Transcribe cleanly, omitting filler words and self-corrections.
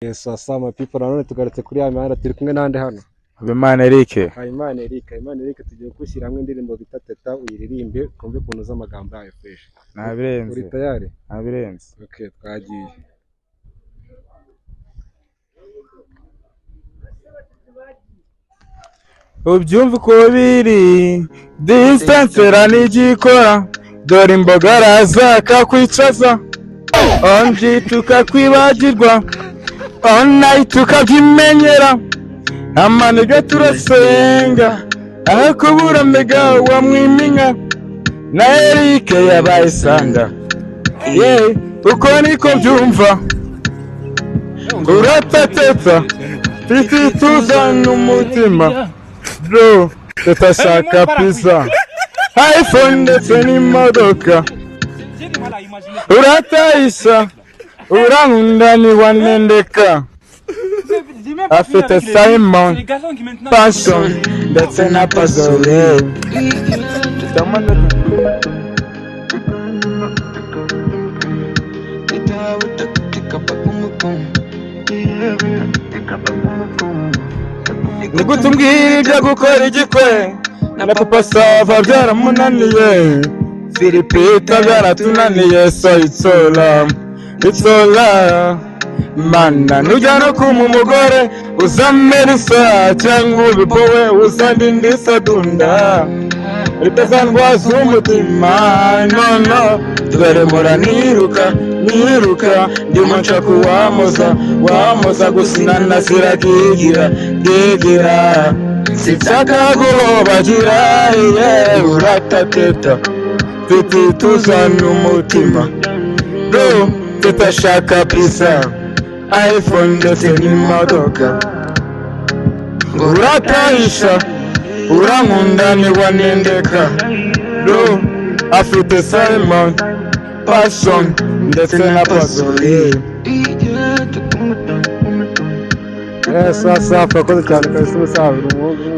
Yes, asama people nanone tugarutse kuri ya mihanda turi kumwe nande hano. Habimana Eric. Habimana Eric tugiye gushyira hamwe indirimbo bita Teta uyiririmbe kumve kuntu z'amagambo yayo fresh. Nabirenze. Uri tayari? Nabirenze. Okay, twagiye. Ubyumva uko biri distance ranigikora dore imbogara zakakwicaza onji tukakwibagirwa online tukabyimenyera amanege turasenga aho kubura mega wa mwiminya na Eric yabaye sanda uko niko byumva uratateta titi tuzana umutima bro tutashaka pizza iPhone ndetse n'imodoka uratayisha urankunda ni wanendeka afite Simon Passion ndetse na Pazole nigute umbwira ibyo gukora igikwe na papa Sava byaramunaniye Filipita byaratunaniye so it's all mana nujya no kuma umugore uzamerisa cyangwa ubipowe uzandindisa dunda bitazandwaza umutima no tweremura niruka ndimo nshaka wamoza gusinana ziragigira sinshaka guhobagira uratateta titi tuzana umutima bro tutashaka pizza iPhone ndetse n'imodoka ngo uratayisha urankunda ni wanendeka bro afite Simon Passion ndetse na Pazole sasa fakoze cyane kabisa usabira umuhungu